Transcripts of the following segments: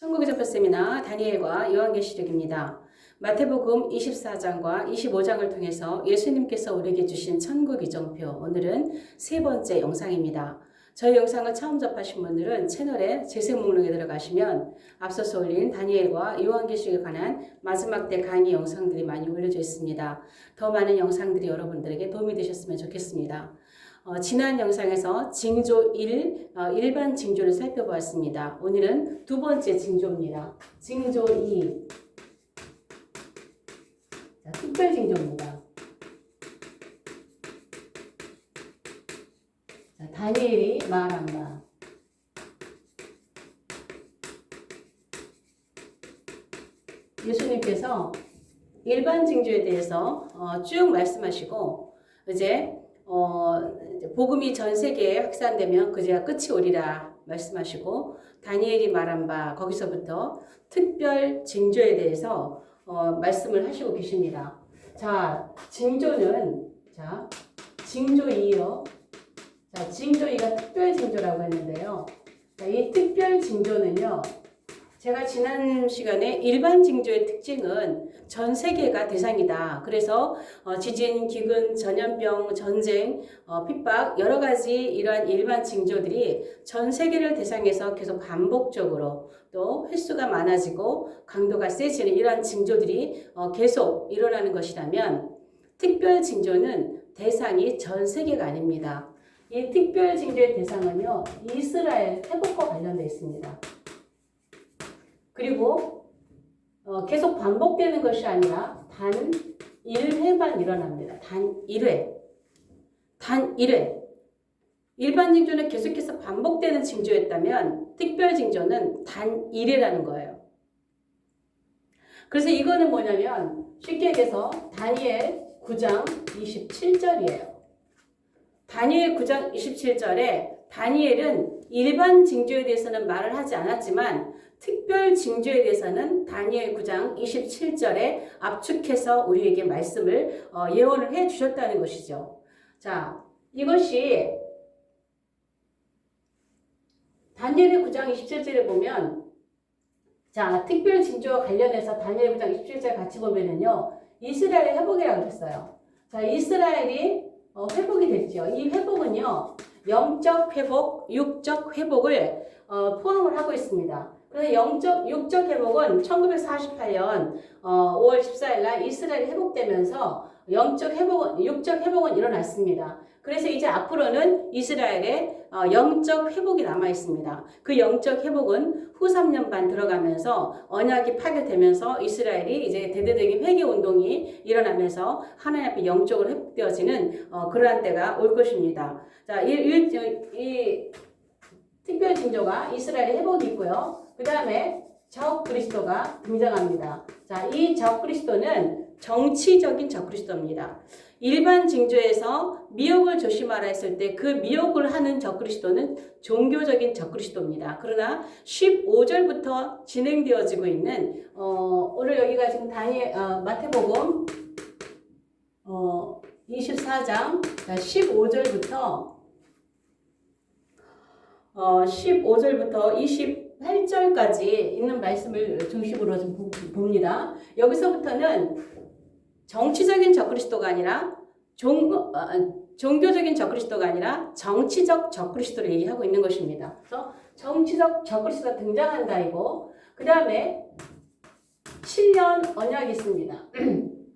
천국의 세미나 다니엘과 요한계시록입니다. 마태복음 24장과 25장을 통해서 예수님께서 우리에게 주신 천국 이정표, 오늘은 세 번째 영상입니다. 저희 영상을 처음 접하신 분들은 채널에 재생 목록에 들어가시면 앞서서 올린 다니엘과 요한계시록에 관한 마지막 때 강의 영상들이 많이 올려져 있습니다. 더 많은 영상들이 여러분들에게 도움이 되셨으면 좋겠습니다. 지난 영상에서 징조 1, 일반 징조를 살펴보았습니다. 오늘은 두 번째 징조입니다. 징조 2, 특별 징조입니다. 다니엘이 말한다. 예수님께서 일반 징조에 대해서 쭉 말씀하시고 이제 복음이 전 세계에 확산되면 그제야 끝이 오리라 말씀하시고, 다니엘이 말한 바 거기서부터 특별 징조에 대해서 말씀을 하시고 계십니다. 자, 징조는 징조 2요. 자, 징조 2가 특별 징조라고 했는데요. 자, 이 특별 징조는요, 제가 지난 시간에 일반 징조의 특징은 전 세계가 대상이다. 그래서 지진, 기근, 전염병, 전쟁, 핍박 여러 가지 이러한 일반 징조들이 전 세계를 대상해서 계속 반복적으로 또 횟수가 많아지고 강도가 세지는 이러한 징조들이 계속 일어나는 것이라면, 특별 징조는 대상이 전 세계가 아닙니다. 이 특별 징조의 대상은요, 이스라엘 회복과 관련되어 있습니다. 그리고 계속 반복되는 것이 아니라 단 1회만 일어납니다. 단 1회. 단 1회. 일반 징조는 계속해서 반복되는 징조였다면 특별 징조는 단 1회라는 거예요. 그래서 이거는 뭐냐면 쉽게 얘기해서 다니엘 9장 27절이에요. 다니엘 9장 27절에 다니엘은 일반 징조에 대해서는 말을 하지 않았지만 특별 징조에 대해서는 다니엘 9장 27절에 압축해서 우리에게 말씀을 예언을 해 주셨다는 것이죠. 자, 이것이 다니엘 9장 27절에 보면, 자, 특별 징조와 관련해서 다니엘 9장 27절 같이 보면은요, 이스라엘의 회복이라고 했어요. 자, 이스라엘이 회복이 됐죠. 이 회복은요, 영적 회복, 육적 회복을 포함을 하고 있습니다. 그래서 육적 회복은 1948년 5월 14일 날 이스라엘이 회복되면서 육적 회복은 일어났습니다. 그래서 이제 앞으로는 이스라엘의 영적 회복이 남아 있습니다. 그 영적 회복은 후 3년 반 들어가면서 언약이 파괴되면서 이스라엘이 이제 대대적인 회개 운동이 일어나면서 하나님 앞에 영적으로 회복되어지는 그러한 때가 올 것입니다. 자, 이 특별 징조가 이스라엘의 회복이 있고요. 그 다음에 적 그리스도가 등장합니다. 자, 이 적 그리스도는 정치적인 적 그리스도입니다. 일반 징조에서 미혹을 조심하라 했을 때 그 미혹을 하는 적 그리스도는 종교적인 적 그리스도입니다. 그러나 15절부터 진행되어지고 있는 오늘 여기가 지금 마태복음 24장 15절부터 28절까지 있는 말씀을 중심으로 좀 봅니다. 여기서부터는 정치적인 적그리스도가 아니라 종교적인 적그리스도가 아니라 정치적 적그리스도를 얘기하고 있는 것입니다. 그래서 정치적 적그리스도가 등장한다 이고, 그 다음에 7년 언약이 있습니다.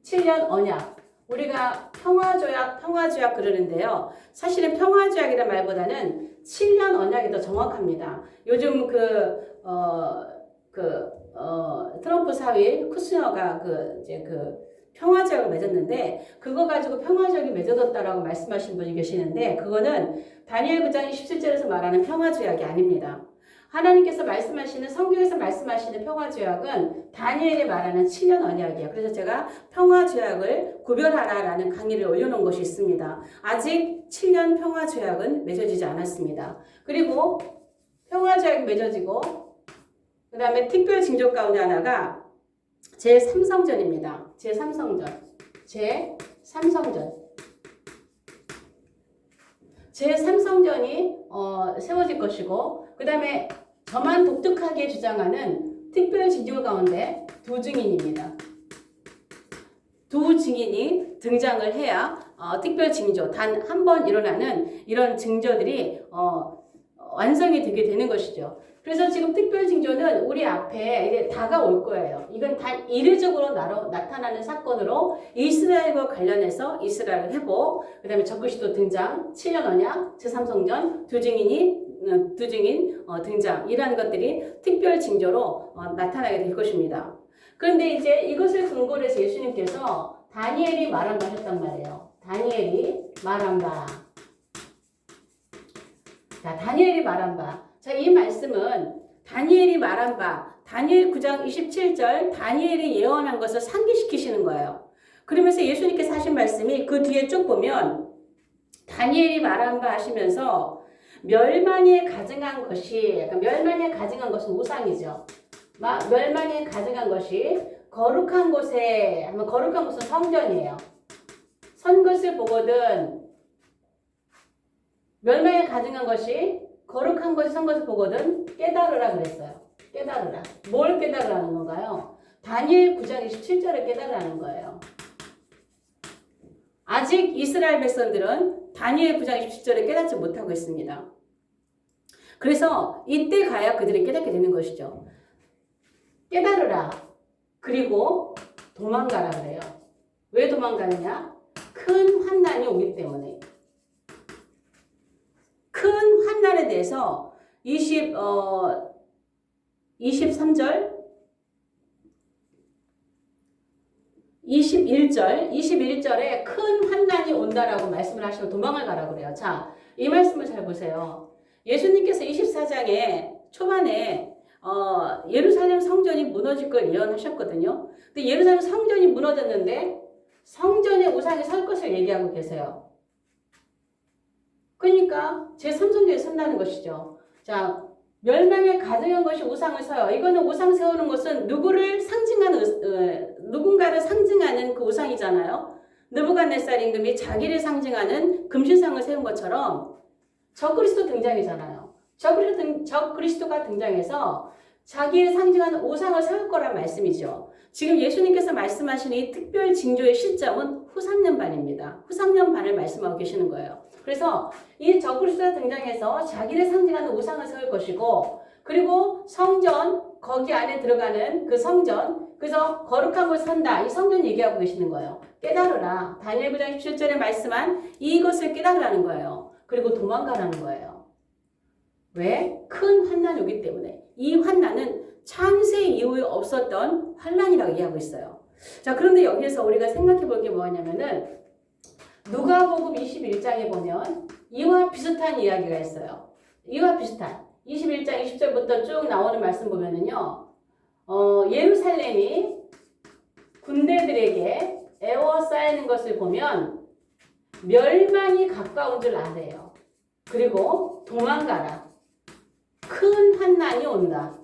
7년 언약. 우리가 평화조약 그러는데요. 사실은 평화조약이라는 말보다는 7년 언약이 더 정확합니다. 요즘 트럼프 사위 쿠스너가 평화조약을 맺었는데, 그거 가지고 평화조약이 맺어졌다라고 말씀하신 분이 계시는데, 그거는 다니엘 9장 27절에서 말하는 평화조약이 아닙니다. 하나님께서 말씀하시는, 성경에서 말씀하시는 평화조약은 다니엘이 말하는 7년 언약이에요. 그래서 제가 평화조약을 구별하라라는 강의를 올려놓은 것이 있습니다. 아직 7년 평화조약은 맺어지지 않았습니다. 그리고 평화조약이 맺어지고, 그 다음에 특별 징조 가운데 하나가 제3성전입니다. 제3성전이 세워질 것이고, 그 다음에 저만 독특하게 주장하는 특별 징조 가운데 두 증인입니다. 두 증인이 등장을 해야 특별 징조, 단 한 번 일어나는 이런 징조들이 완성이 되게 되는 것이죠. 그래서 지금 특별 징조는 우리 앞에 이제 다가올 거예요. 이건 단 이례적으로 나타나는 사건으로 이스라엘과 관련해서 이스라엘 회복, 그 다음에 적그리스도 등장, 7년 언약, 제3성전, 두 증인 등장, 이러한 것들이 특별 징조로 나타나게 될 것입니다. 그런데 이제 이것을 근거로 해서 예수님께서 다니엘이 말한 바 하셨단 말이에요. 다니엘이 말한 바. 자, 다니엘이 말한 바. 자, 이 말씀은 다니엘이 말한 바, 다니엘 9장 27절, 다니엘이 예언한 것을 상기시키시는 거예요. 그러면서 예수님께서 하신 말씀이 그 뒤에 쭉 보면 다니엘이 말한 바 하시면서 멸망에 가증한 것이, 약간 멸망에 가증한 것은 우상이죠. 멸망에 가증한 것이 거룩한 곳에, 거룩한 곳은 성전이에요. 선 것을 보거든, 멸망에 가증한 것이 거룩한 것이 선 것을 보거든 깨달으라 그랬어요. 깨달으라. 뭘 깨달으라는 건가요? 다니엘 9장 27절에 깨달으라는 거예요. 아직 이스라엘 백성들은 다니엘 9장 27절에 깨닫지 못하고 있습니다. 그래서 이때 가야 그들이 깨닫게 되는 것이죠. 깨달으라. 그리고 도망가라 그래요. 왜 도망가느냐? 큰 환난이 오기 때문에. 큰 환난에 대해서 23절, 21절에 큰 환난이 온다라고 말씀을 하시고 도망을 가라고 그래요. 자, 이 말씀을 잘 보세요. 예수님께서 24장에 초반에 예루살렘 성전이 무너질 걸 예언하셨거든요. 근데 예루살렘 성전이 무너졌는데 성전에 우상이 설 것을 얘기하고 계세요. 그러니까 제3성전에 선다는 것이죠. 자, 멸망에 가증한 것이 우상을 서요. 이거는 우상 세우는 것은 누군가를 상징하는 그 우상이잖아요. 느부갓네살 임금이 자기를 상징하는 금신상을 세운 것처럼 적그리스도 등장이잖아요. 적그리스도가 등장해서 자기를 상징하는 우상을 세울 거란 말씀이죠. 지금 예수님께서 말씀하신 이 특별 징조의 시점은 후 3년 반입니다. 후 3년 반을 말씀하고 계시는 거예요. 그래서 이 적그리스도가 등장해서 자기를 상징하는 우상을 세울 것이고, 그리고 성전, 거기 안에 들어가는 그 성전, 그래서 거룩한 곳을 선다. 이 성전 얘기하고 계시는 거예요. 깨달으라. 다니엘 9장 17절에 말씀한 이것을 깨달으라는 거예요. 그리고 도망가라는 거예요. 왜? 큰 환난이 오기 때문에. 이 환난은 창세 이후에 없었던 환난이라고 얘기하고 있어요. 자, 그런데 여기에서 우리가 생각해 볼 게 뭐냐면은 누가복음 21장에 보면 이와 비슷한 이야기가 있어요. 이와 비슷한 21장 20절부터 쭉 나오는 말씀 보면은요, 예루살렘이 군대들에게 에워싸이는 것을 보면 멸망이 가까운 줄 아세요. 그리고 도망가라. 큰 환난이 온다.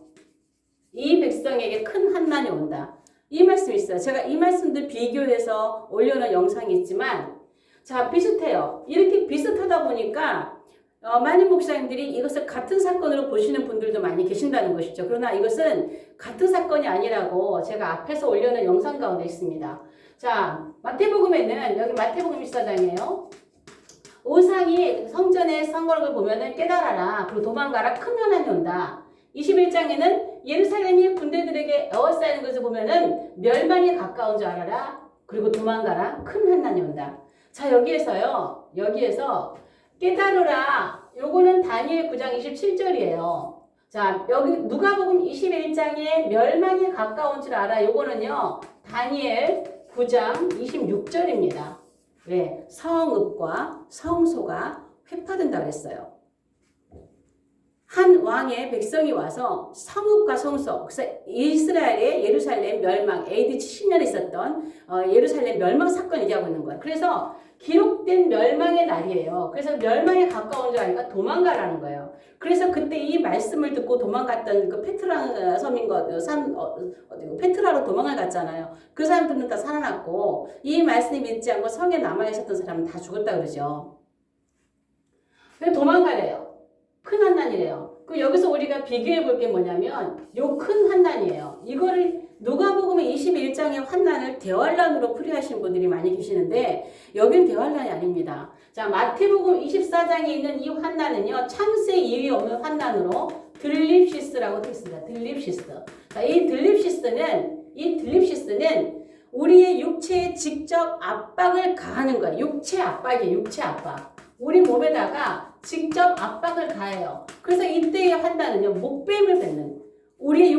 이 백성에게 큰 환난이 온다. 이 말씀이 있어요. 제가 이 말씀들 비교해서 올려놓은 영상이 있지만, 자, 비슷해요. 이렇게 비슷하다 보니까 많은 목사님들이 이것을 같은 사건으로 보시는 분들도 많이 계신다는 것이죠. 그러나 이것은 같은 사건이 아니라고 제가 앞에서 올려놓은 영상 가운데 있습니다. 자, 마태복음에는, 여기 마태복음 14장이에요. 우상이 성전에 선 걸 보면은 깨달아라. 그리고 도망가라. 큰 환난이 온다. 21장에는 예루살렘이 군대들에게 에워싸이는 것을 보면은 멸망이 가까운 줄 알아라. 그리고 도망가라. 큰 환난이 온다. 자, 여기에서 깨달으라. 요거는 다니엘 9장 27절이에요. 자, 여기 누가복음 21장에 멸망이 가까운 줄 알아. 요거는요, 다니엘 9장 26절입니다. 왜? 성읍과 성소가 회파된다 그랬어요. 한 왕의 백성이 와서 성읍과 성소, 그래서 이스라엘의 예루살렘 멸망, AD 70년에 있었던 예루살렘 멸망 사건을 얘기하고 있는 거예요. 그래서 기록된 멸망의 날이에요. 그래서 멸망에 가까운 줄 아니까 도망가라는 거예요. 그래서 그때 이 말씀을 듣고 도망갔던 그 페트라 섬인 페트라로 도망을 갔잖아요. 그 사람들은 다 살아났고, 이 말씀이 믿지 않고 성에 남아 있었던 사람은 다 죽었다 그러죠. 그래서 도망가래요. 큰 환난이래요. 그 여기서 우리가 비교해 볼 게 뭐냐면 요 큰 환난이에요. 대환란으로 풀이하시는 분들이 많이 계시는데 여긴 대환란이 아닙니다. 자, 마태복음 24장에 있는 이 환난은요, 창세 이위 없는 환난으로 들립시스라고 되어 있습니다. 들립시스. 자, 이 들립시스는 우리의 육체에 직접 압박을 가하는 거예요. 육체 압박이에요. 육체 압박. 우리 몸에다가 직접 압박을 가해요. 그래서 이때의 환난은요, 목뱀을 뱉는, 우리의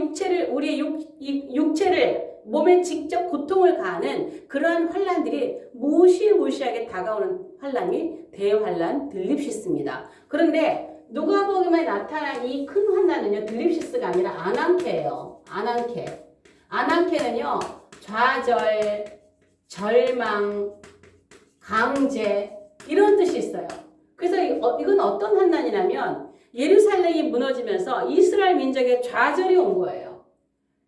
육체를 몸에 직접 고통을 가하는 그러한 환난들이 무시무시하게 다가오는 환난이 대환난 들립시스입니다. 그런데 누가복음에 나타난 이 큰 환난은요, 들립시스가 아니라 아난케예요. 아난케는요, 좌절, 절망, 강제 이런 뜻이 있어요. 그래서 이건 어떤 환난이냐면 예루살렘이 무너지면서 이스라엘 민족의 좌절이 온 거예요.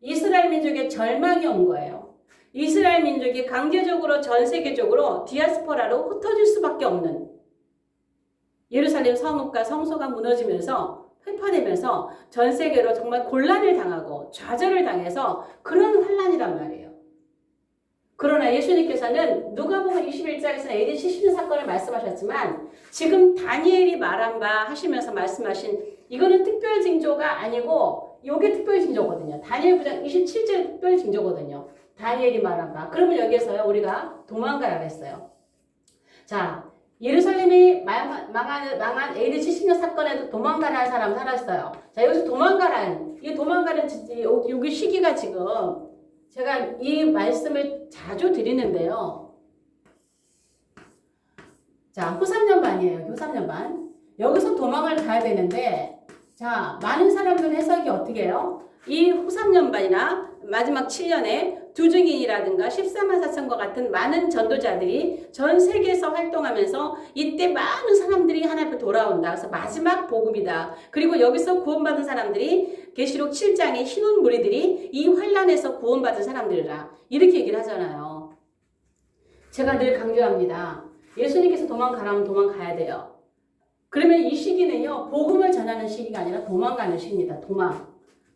이스라엘 민족의 절망이 온 거예요. 이스라엘 민족이 강제적으로 전 세계적으로 디아스포라로 흩어질 수밖에 없는, 예루살렘 성읍과 성소가 무너지면서 훼파되면서 전 세계로 정말 곤란을 당하고 좌절을 당해서 그런 환난이란 말이에요. 그러나 예수님께서는 누가복음 21장에서는 AD 70년 사건을 말씀하셨지만 지금 다니엘이 말한 바 하시면서 말씀하신 이거는 특별 징조가 아니고 이게 특별 징조거든요. 다니엘 9장 27절 특별 징조거든요. 다니엘이 말한 바. 그러면 여기에서요, 우리가 도망가라 그랬어요. 자, 예루살렘이 망한 AD 70년 사건에도 도망가라는 사람 살았어요. 자, 여기서 도망가라는 여기 시기가 지금 제가 이 말씀을 자주 드리는데요. 자, 후3년반이에요. 후3년반. 여기서 도망을 가야 되는데, 자, 많은 사람들 해석이 어떻게 해요? 이 후3년반이나 마지막 7년에 두중인이라든가 14만 4천과 같은 많은 전도자들이 전 세계에서 활동하면서 이때 많은 사람들이 하나님 앞에 돌아온다. 그래서 마지막 복음이다. 그리고 여기서 구원받은 사람들이 계시록 7장의 흰옷 무리들이 이 환난에서 구원받은 사람들이라 이렇게 얘기를 하잖아요. 제가 늘 강조합니다. 예수님께서 도망가라면 도망가야 돼요. 그러면 이 시기는요, 복음을 전하는 시기가 아니라 도망가는 시기입니다.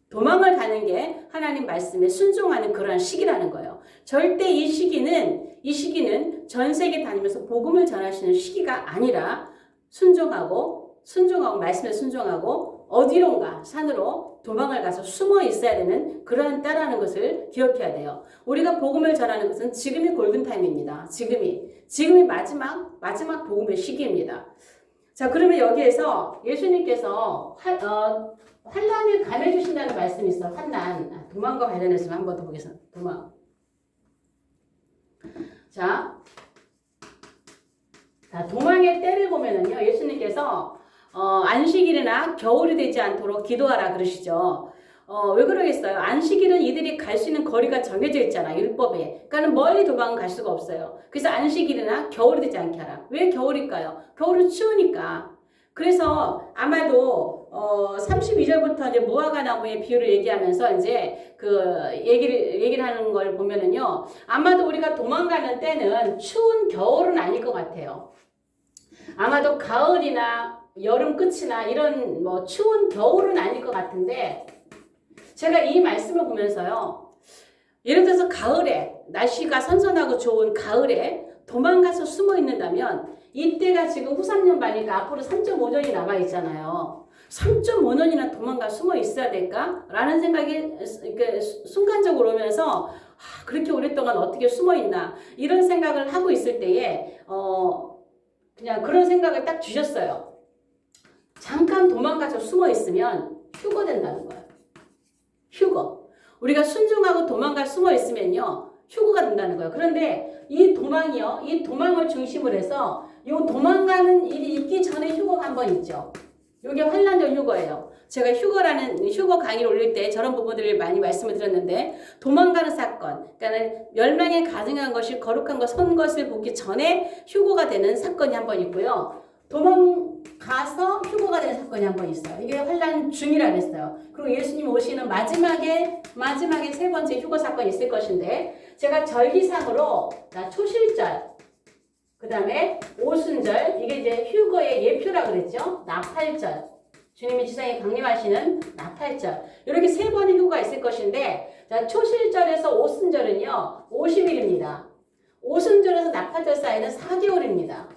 도망을 가는 게 하나님 말씀에 순종하는 그러한 시기라는 거예요. 절대 이 시기는 전 세계 다니면서 복음을 전하시는 시기가 아니라 순종하고 말씀에 순종하고 어디론가 산으로 도망을 가서 숨어 있어야 되는 그러한 때라는 것을 기억해야 돼요. 우리가 복음을 전하는 것은 지금이 골든타임입니다. 지금이 마지막 복음의 시기입니다. 자, 그러면 여기에서 예수님께서 환난을 감해주신다는 말씀이 있어요. 환난. 도망과 관련해서 한 번 더 보겠습니다. 도망. 자, 도망의 때를 보면은요, 예수님께서 안식일이나 겨울이 되지 않도록 기도하라 그러시죠. 왜 그러겠어요? 안식일은 이들이 갈 수 있는 거리가 정해져 있잖아, 율법에. 그러니까 멀리 도망은 갈 수가 없어요. 그래서 안식일이나 겨울이 되지 않게 하라. 왜 겨울일까요? 겨울은 추우니까. 그래서 아마도 32절부터 이제 무화과 나무의 비유를 얘기하면서 이제 얘기를 하는 걸 보면은요, 아마도 우리가 도망가는 때는 추운 겨울은 아닐 것 같아요. 아마도 가을이나 여름 끝이나 이런 추운 겨울은 아닐 것 같은데, 제가 이 말씀을 보면서요, 예를 들어서 가을에, 날씨가 선선하고 좋은 가을에 도망가서 숨어 있는다면 이때가 지금 후3년반이니까 앞으로 3.5년이 남아있잖아요. 3.5년이나 도망가 숨어 있어야 될까? 라는 생각이 이렇게 순간적으로 오면서 그렇게 오랫동안 어떻게 숨어 있나 이런 생각을 하고 있을 때에 그냥 그런 생각을 딱 주셨어요. 잠깐 도망가서 숨어 있으면 휴거 된다는 거예요. 휴거. 우리가 순종하고 도망가 숨어 있으면요, 휴거가 된다는 거예요. 그런데 이 도망을 중심으로 해서 이 도망가는 일이 있기 전에 휴거가 한 번 있죠. 이게 환난적 휴거예요. 제가 휴거 강의를 올릴 때 저런 부분들을 많이 말씀을 드렸는데, 도망가는 사건, 그러니까 멸망에 가증한 것이 거룩한 것, 선 것을 보기 전에 휴거가 되는 사건이 한 번 있고요. 도망가서 휴거가 되는 사건이 한 번 있어요. 이게 환난 중이라 그랬어요. 그리고 예수님 오시는 마지막에 세 번째 휴거 사건이 있을 것인데, 제가 절기상으로 초실절, 그 다음에 오순절, 이게 이제 휴거의 예표라 그랬죠. 나팔절, 주님이 지상에 강림하시는 나팔절. 이렇게 세 번의 휴가 있을 것인데, 자, 초실절에서 오순절은요, 50일입니다. 오순절에서 나팔절 사이는 4개월입니다.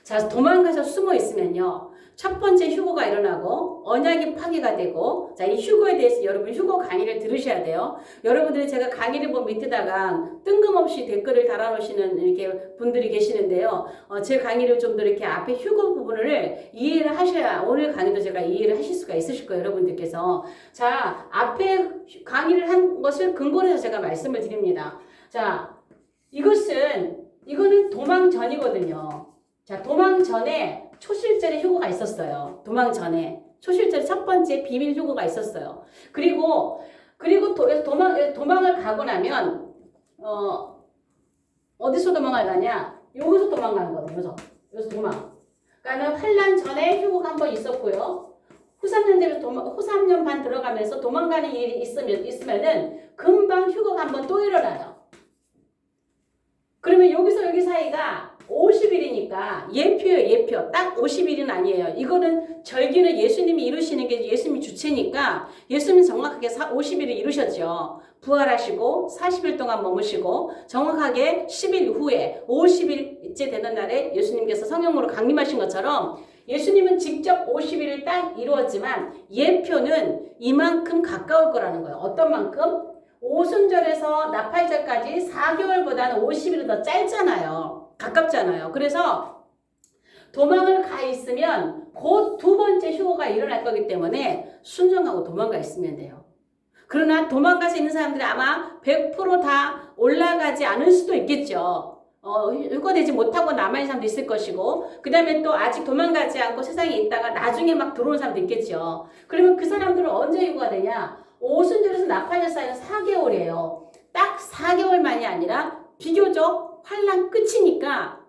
자, 도망가서 숨어 있으면요, 첫 번째 휴거가 일어나고 언약이 파기가 되고, 자, 이 휴거에 대해서 여러분 휴거 강의를 들으셔야 돼요. 여러분들이 제가 강의를 본 밑에다가 뜬금없이 댓글을 달아놓으시는 이렇게 분들이 계시는데요. 제 강의를 좀 더 이렇게 앞에 휴거 부분을 이해를 하셔야 오늘 강의도 제가 이해를 하실 수가 있으실 거예요, 여러분들께서. 자, 앞에 강의를 한 것을 근거로 해서 제가 말씀을 드립니다. 자, 이거는 도망 전이거든요. 자, 도망 전에 초실절에 휴거가 있었어요. 도망 전에. 초실절에 첫 번째 비밀 휴거가 있었어요. 그리고 도망을 가고 나면, 어디서 도망을 가냐? 여기서 도망가는 거예요. 여기서 도망. 그러니까 환란 전에 휴거가 한 번 있었고요. 후 3년 반 들어가면서 도망가는 일이 있으면은 금방 휴거가 한 번 또 일어나요. 그러면 여기서 여기 사이가 50일이니까 예표예요, 예표. 딱 50일은 아니에요. 이거는 절기는 예수님이 이루시는 게 예수님이 주체니까 예수님은 정확하게 50일을 이루셨죠. 부활하시고 40일 동안 머무시고 정확하게 10일 후에 50일째 되는 날에 예수님께서 성령으로 강림하신 것처럼 예수님은 직접 50일을 딱 이루었지만 예표는 이만큼 가까울 거라는 거예요. 어떤 만큼? 오순절에서 나팔절까지 4개월보다는 50일은 더 짧잖아요. 가깝잖아요. 그래서 도망을 가 있으면 곧 두 번째 휴거가 일어날 거기 때문에 순종하고 도망가 있으면 돼요. 그러나 도망가서 있는 사람들이 아마 100% 올라가지 않을 수도 있겠죠. 휴거되지 못하고 남아있는 사람도 있을 것이고, 그 다음에 또 아직 도망가지 않고 세상에 있다가 나중에 막 들어오는 사람도 있겠죠. 그러면 그 사람들은 언제 휴거가 되냐? 오순절에서 나팔절 사이는 4개월이에요. 딱 4개월만이 아니라 비교적 환란 끝이니까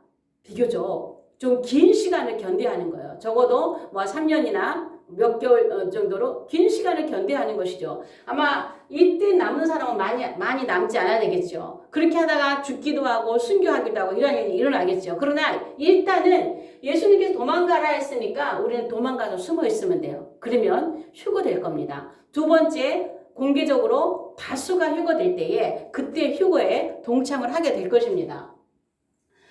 비교적 좀 긴 시간을 견뎌야 하는 거예요. 적어도 뭐 3년이나 몇 개월 정도로 긴 시간을 견뎌야 하는 것이죠. 아마 이때 남는 사람은 많이 남지 않아야 되겠죠. 그렇게 하다가 죽기도 하고 순교하기도 하고 이런 일이 일어나겠죠. 그러나 일단은 예수님께서 도망가라 했으니까 우리는 도망가서 숨어 있으면 돼요. 그러면 휴거될 겁니다. 두 번째, 공개적으로 다수가 휴거될 때에 그때 휴거에 동참을 하게 될 것입니다.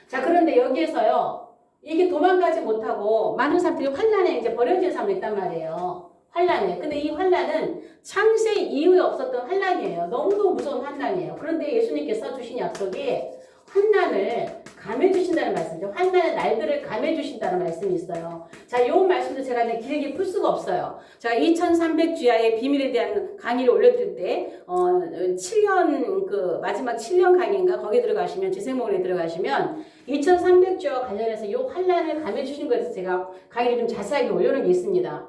자, 그런데 여기에서요, 이게 도망가지 못하고 많은 사람들이 환란에 이제 버려진 사람도 있단 말이에요. 환란에. 근데 이 환란은 창세 이후에 없었던 환란이에요. 너무도 무서운 환란이에요. 그런데 예수님께서 주신 약속이 환난을 감해주신다는 말씀이죠. 환난의 날들을 감해주신다는 말씀이 있어요. 자, 이 말씀도 제가 길게 풀 수가 없어요. 제가 2300주야의 비밀에 대한 강의를 올려드릴 때, 7년, 마지막 7년 강의인가? 거기 들어가시면, 재생목에 들어가시면, 2300주야와 관련해서 이 환난을 감해주신 것에서 제가 강의를 좀 자세하게 올려놓은 게 있습니다.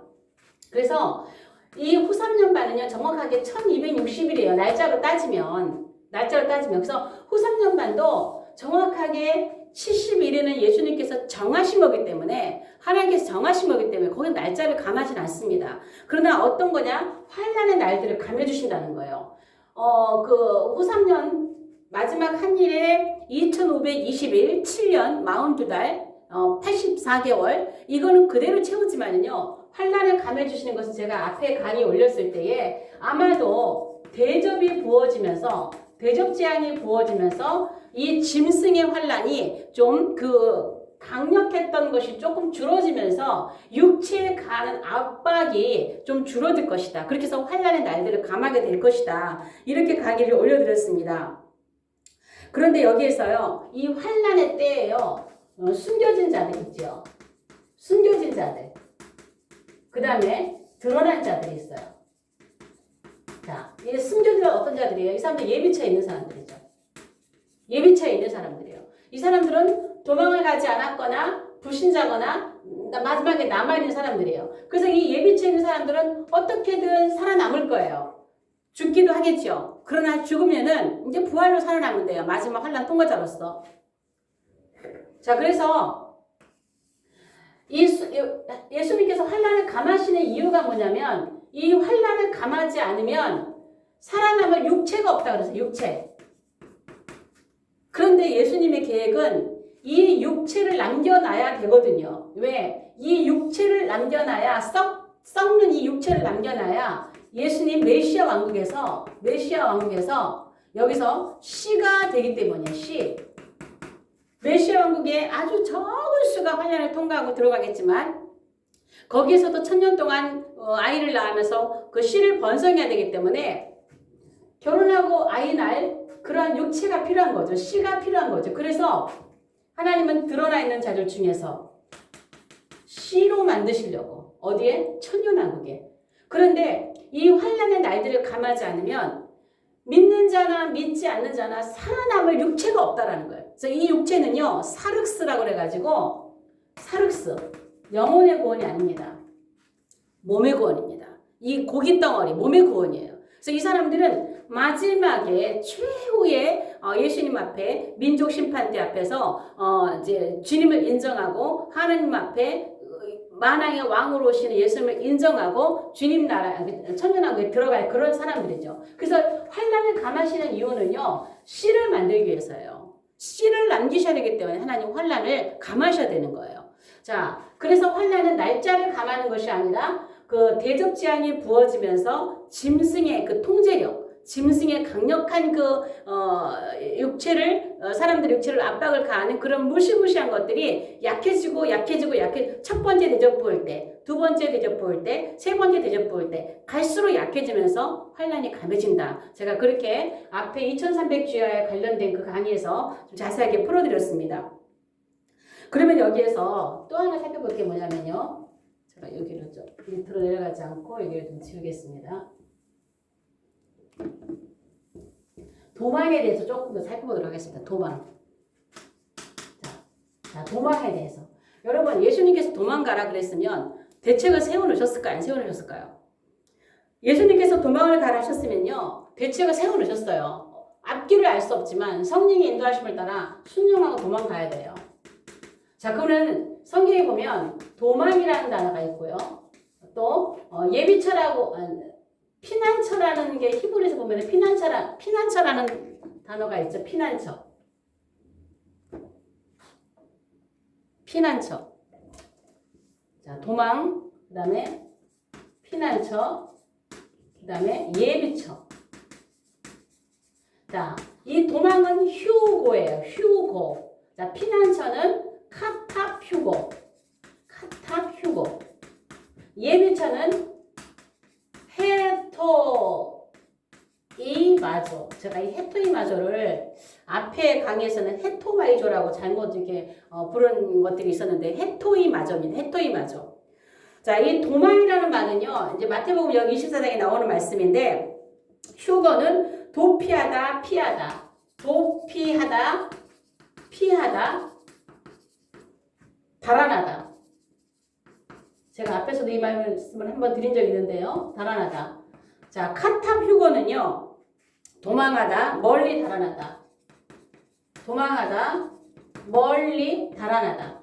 그래서 이 후 3년 반은요, 정확하게 1260일이에요. 날짜로 따지면. 그래서 후 3년 반도 정확하게 70일에는 예수님께서 정하신 거기 때문에, 하나님께서 정하신 거기 때문에 거기 날짜를 감하진 않습니다. 그러나 어떤 거냐? 환란의 날들을 감해주신다는 거예요. 후 3년 마지막 한 일에 2520일, 7년, 42달, 84개월, 이거는 그대로 채우지만요, 환란을 감해주시는 것은 제가 앞에 강의 올렸을 때에 아마도 대접이 부어지면서, 대접 재앙이 부어지면서 이 짐승의 환란이 좀 강력했던 것이 조금 줄어지면서 육체에 가는 압박이 좀 줄어들 것이다. 그렇게 해서 환란의 날들을 감하게 될 것이다. 이렇게 강의를 올려드렸습니다. 그런데 여기에서요, 이 환란의 때에요, 숨겨진 자들 있죠. 숨겨진 자들. 그 다음에 드러난 자들이 있어요. 자, 이 숨겨진 어떤 자들이에요? 이 사람들 예비처에 있는 사람들이죠. 예비처에 있는 사람들이에요. 이 사람들은 도망을 가지 않았거나 불신자거나 마지막에 남아있는 사람들이에요. 그래서 이 예비처에 있는 사람들은 어떻게든 살아남을 거예요. 죽기도 하겠죠. 그러나 죽으면은 이제 부활로 살아남으면 돼요. 마지막 환란 통과자로서. 자, 그래서 예수님께서 환란을 감하시는 이유가 뭐냐면, 이 환란을 감하지 않으면 살아남을 육체가 없다 그래서 육체. 그런데 예수님의 계획은 이 육체를 남겨놔야 되거든요. 왜? 이 육체를 남겨놔야 썩 썩는 이 육체를 남겨놔야 예수님 메시아 왕국에서 여기서 씨가 되기 때문이에요. 씨. 메시아 왕국에 아주 적은 수가 환란을 통과하고 들어가겠지만 거기에서도 1000년 동안 아이를 낳으면서 그 씨를 번성해야 되기 때문에 결혼하고 아이 낳을 그러한 육체가 필요한 거죠. 씨가 필요한 거죠. 그래서 하나님은 드러나 있는 자들 중에서 씨로 만드시려고 어디에? 천년왕국에. 그런데 이 환란의 날들을 감하지 않으면 믿는 자나 믿지 않는 자나 살아남을 육체가 없다라는 거예요. 그래서 이 육체는요, 사륵스라고 그래가지고 사륵스, 영혼의 구원이 아닙니다. 몸의 구원입니다. 이 고기 덩어리, 몸의 구원이에요. 그래서 이 사람들은 마지막에 최후의 예수님 앞에 민족 심판대 앞에서 이제 주님을 인정하고 하나님 앞에 만왕의 왕으로 오시는 예수님을 인정하고 주님 나라 천년왕국에 들어갈 그런 사람들이죠. 그래서 환란을 감하시는 이유는요, 씨를 만들기 위해서예요. 씨를 남기셔야 되기 때문에 하나님 환란을 감하셔야 되는 거예요. 자, 그래서 환란은 날짜를 감하는 것이 아니라 그 대적 재앙이 부어지면서 짐승의 그 통제력, 짐승의 강력한 그 육체를 사람들의 육체를 압박을 가하는 그런 무시무시한 것들이 약해지고 첫 번째 대접 보일 때, 두 번째 대접 보일 때, 세 번째 대접 보일 때 갈수록 약해지면서 환란이 감해진다. 제가 그렇게 앞에 2300주야에 관련된 그 강의에서 좀 자세하게 풀어드렸습니다. 그러면 여기에서 또 하나 살펴볼 게 뭐냐면요. 제가 여기를 좀 밑으로 내려가지 않고 여기를 좀 지우겠습니다. 도망에 대해서 조금 더 살펴보도록 하겠습니다. 도망. 자, 도망에 대해서. 여러분, 예수님께서 도망가라 그랬으면 대책을 세워놓으셨을까요? 안 세워놓으셨을까요? 예수님께서 도망을 가라 하셨으면요, 대책을 세워놓으셨어요. 앞길을 알 수 없지만 성령의 인도하심을 따라 순종하고 도망가야 돼요. 자, 그러면 성경에 보면 도망이라는 단어가 있고요. 또 예비처라고 피난처라는 게 히브리서 보면 피난처라는 단어가 있죠. 피난처. 자, 도망, 그 다음에 피난처, 그 다음에 예비처. 자, 이 도망은 휴고예요. 휴고. 자, 피난처는 카타퓨고. 예비처는 헤토이마조. 제가 이 헤토이마조를 앞에 강의에서는 헤토마이조라고 잘못 이렇게 부른 것들이 있었는데 헤토이마조입니다. 헤토이마조. 자, 이 도망이라는 말은요, 이제 마태복음 여기 24장에 나오는 말씀인데, 휴거는 도피하다, 피하다. 도피하다, 피하다, 달아나다. 제가 앞에서도 이 말씀을 한번 드린 적이 있는데요. 달아나다. 자, 카타퓨고는요, 도망하다, 멀리 달아나다. 도망하다, 멀리 달아나다.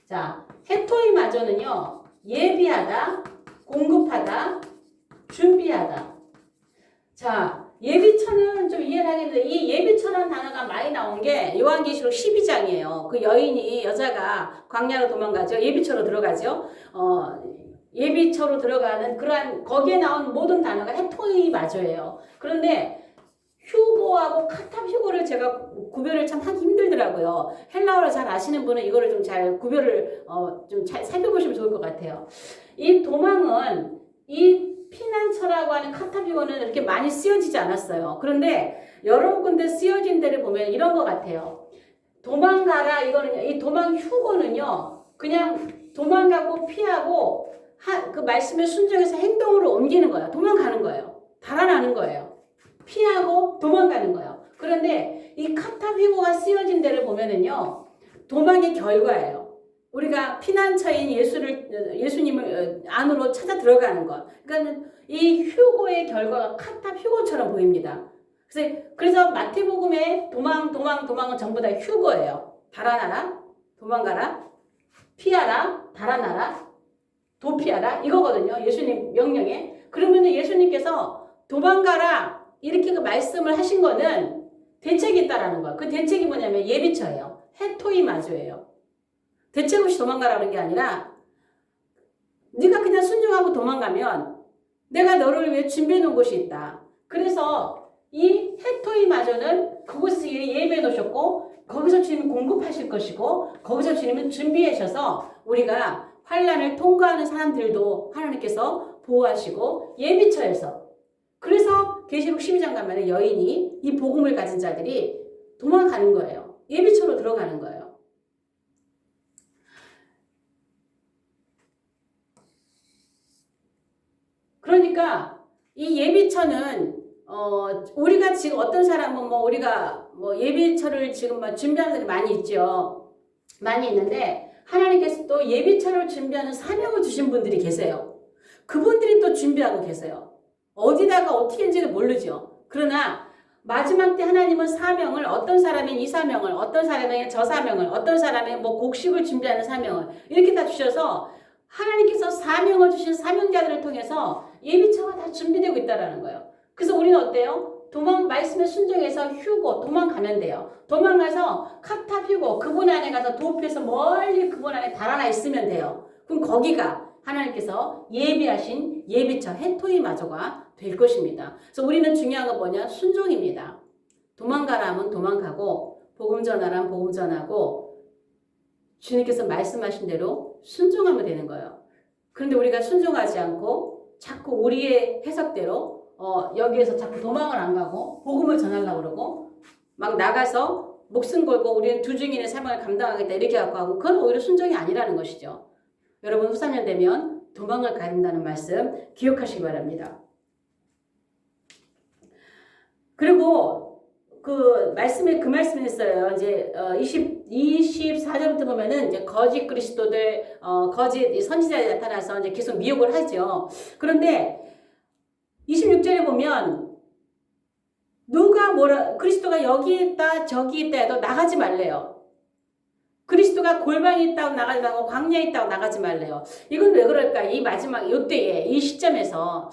자, 헤토이마저는요, 예비하다, 공급하다, 준비하다. 자, 예비처는 좀 이해를 하겠는데 이 예비처라는 단어가 많이 나온 게 요한계시록 12장이에요. 그 여자가 광야로 도망가죠. 예비처로 들어가죠. 예비처로 들어가는 그러한 거기에 나온 모든 단어가 헤토이마저예요. 그런데 휴고하고 카타휴고를 제가 구별을 참 하기 힘들더라고요. 헬라어를 잘 아시는 분은 이거를 좀 잘 구별을 좀 잘 살펴보시면 좋을 것 같아요. 이 도망은 이 피난처라고 하는 카타휴고는 이렇게 많이 쓰여지지 않았어요. 그런데 여러 군데 쓰여진 데를 보면 이런 것 같아요. 도망가라 이거는요. 이 도망휴고는요. 그냥 도망가고 피하고 그 말씀에 순종해서 행동으로 옮기는 거예요. 도망가는 거예요. 달아나는 거예요. 피하고 도망가는 거예요. 그런데 이 카타휴고가 쓰여진 데를 보면은요. 도망의 결과예요. 우리가 피난처인 예수님을 안으로 찾아 들어가는 것. 그러니까 이 휴고의 결과가 카타휴고처럼 보입니다. 그래서 마태복음의 도망은 전부 다 휴고예요. 달아나라, 도망가라, 피하라, 달아나라, 도피하라 이거거든요. 예수님 명령에. 그러면 예수님께서 도망가라 이렇게 그 말씀을 하신 거는 대책이 있다라는 거예요. 그 대책이 뭐냐면 예비처예요. 헤토이마조예요. 대책 없이 도망가라는 게 아니라 네가 그냥 순종하고 도망가면 내가 너를 위해 준비해 놓은 곳이 있다. 그래서 이 해토이마저는 그곳에 예배해 놓으셨고 거기서 주님이 공급하실 것이고 거기서 주님은 준비하셔서 우리가 환난을 통과하는 사람들도 하나님께서 보호하시고 예비처에서 그래서 계시록 12장 가면은 여인이 이 복음을 가진 자들이 도망가는 거예요. 예비처로 들어가는 거예요. 그러니까 이 예비처는 우리가 지금 어떤 사람은 우리가 예비처를 지금 준비하는 사람이 많이 있죠. 많이 있는데 하나님께서 또 예비처를 준비하는 사명을 주신 분들이 계세요. 그분들이 또 준비하고 계세요. 어디다가 어떻게 했는지는 모르죠. 그러나 마지막 때 하나님은 사명을 어떤 사람은 이 사명을 어떤 사람은 저 사명을 어떤 사람은 곡식을 준비하는 사명을 이렇게 다 주셔서 하나님께서 사명을 주신 사명자들을 통해서 예비처가 다 준비되고 있다는 거예요. 그래서 우리는 어때요? 말씀에 순종해서 휴고 도망가면 돼요. 도망가서 카탑 휴고 그분 안에 가서 도피해서 멀리 그분 안에 달아나 있으면 돼요. 그럼 거기가 하나님께서 예비하신 예비처 해토이마저가 될 것입니다. 그래서 우리는 중요한 건 뭐냐? 순종입니다. 도망가라 하면 도망가고 복음 전하라 하면 복음 전하고 주님께서 말씀하신 대로 순종하면 되는 거예요. 그런데 우리가 순종하지 않고 자꾸 우리의 해석대로 여기에서 자꾸 도망을 안 가고 복음을 전하려고 그러고 막 나가서 목숨 걸고 우리는 두 증인의 사명을 감당하겠다 이렇게 갖고 하고 그건 오히려 순종이 아니라는 것이죠. 여러분 후 3년 되면 도망을 가야 된다는 말씀 기억하시기 바랍니다. 그리고 그 말씀을 했어요. 이제 24절부터 보면은 이제 거짓 그리스도들 거짓 선지자들이 나타나서 이제 계속 미혹을 하죠. 그런데 26절에 보면 그리스도가 여기 있다 저기 있다 해도 나가지 말래요. 그리스도가 골방에 있다고 나가지 말고 광야에 있다고 나가지 말래요. 이건 왜 그럴까? 이 마지막 요때에 이 시점에서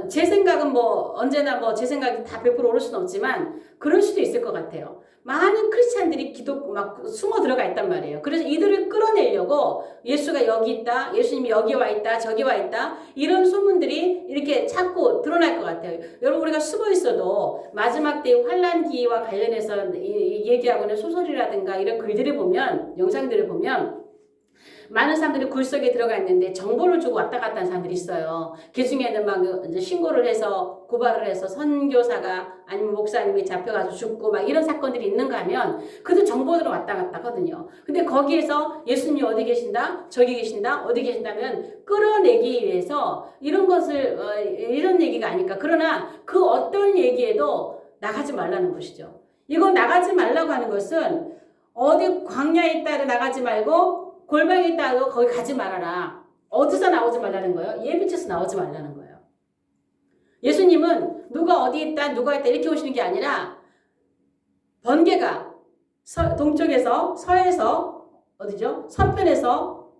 제 생각은 언제나 제 생각이 다 100% 옳을 수는 없지만 그럴 수도 있을 것 같아요. 많은 크리스찬들이 막 숨어 들어가 있단 말이에요. 그래서 이들을 끌어내려고 예수가 여기 있다, 예수님이 여기 와 있다, 저기 와 있다 이런 소문들이 이렇게 자꾸 드러날 것 같아요. 여러분 우리가 숨어 있어도 마지막 때 환난기와 관련해서 얘기하고 있는 소설이라든가 이런 글들을 보면 영상들을 보면 많은 사람들이 굴 속에 들어가 있는데 정보를 주고 왔다 갔다 하는 사람들이 있어요. 그 중에는 막 이제 신고를 해서 고발을 해서 선교사가 아니면 목사님이 잡혀가서 죽고 막 이런 사건들이 있는가 하면 그도 정보들은 왔다 갔다 하거든요. 근데 거기에서 예수님이 어디 계신다? 저기 계신다? 어디 계신다면 끌어내기 위해서 이런 것을 이런 얘기가 아닐까. 그러나 그 어떤 얘기에도 나가지 말라는 것이죠. 이거 나가지 말라고 하는 것은 어디 광야에 있다 해도 나가지 말고 골방에 있다고 거기 가지 말아라. 어디서 나오지 말라는 거예요? 예비처에서 나오지 말라는 거예요. 예수님은 누가 어디 있다 누가 있다 이렇게 오시는 게 아니라 번개가 동쪽에서 서에서 어디죠? 서편에서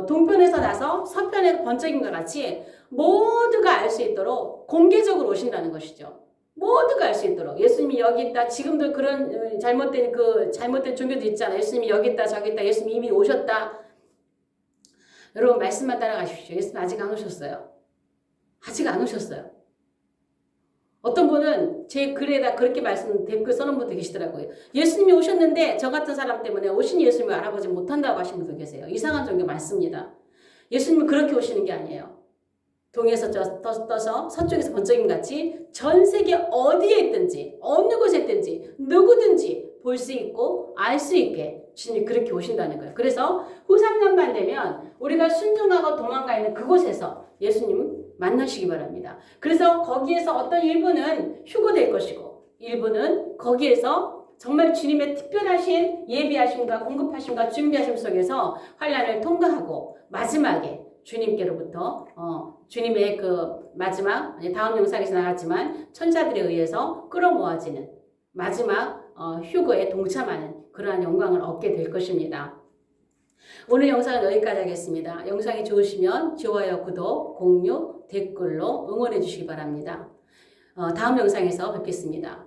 동편에서 나서 서편에 번쩍인 것 같이 모두가 알 수 있도록 공개적으로 오신다는 것이죠. 모두가 알 수 있도록 예수님이 여기 있다. 지금도 그런 잘못된 종교도 있잖아요. 예수님이 여기 있다 저기 있다. 예수님이 이미 오셨다. 여러분 말씀만 따라가십시오. 예수님 아직 안 오셨어요. 아직 안 오셨어요. 어떤 분은 제 글에다 그렇게 댓글 써놓은 분도 계시더라고요. 예수님이 오셨는데 저 같은 사람 때문에 오신 예수님을 알아보지 못한다고 하신 분도 계세요. 이상한 종교 많습니다. 예수님은 그렇게 오시는 게 아니에요. 동에서 떠서 서쪽에서 번쩍임 같이 전 세계 어디에 있든지 어느 곳에 있든지 누구든지 볼 수 있고 알 수 있게 주님이 그렇게 오신다는 거예요. 그래서 후 3년만 되면 우리가 순종하고 도망가 있는 그곳에서 예수님 만나시기 바랍니다. 그래서 거기에서 어떤 일부는 휴고될 것이고 일부는 거기에서 정말 주님의 특별하신 예비하심과 공급하심과 준비하심 속에서 환난을 통과하고 마지막에 주님께로부터 주님의 그 마지막 다음 영상에서 나갔지만 천사들에 의해서 끌어모아지는 마지막 휴거에 동참하는 그러한 영광을 얻게 될 것입니다. 오늘 영상은 여기까지 하겠습니다. 영상이 좋으시면 좋아요, 구독, 공유, 댓글로 응원해 주시기 바랍니다. 다음 영상에서 뵙겠습니다.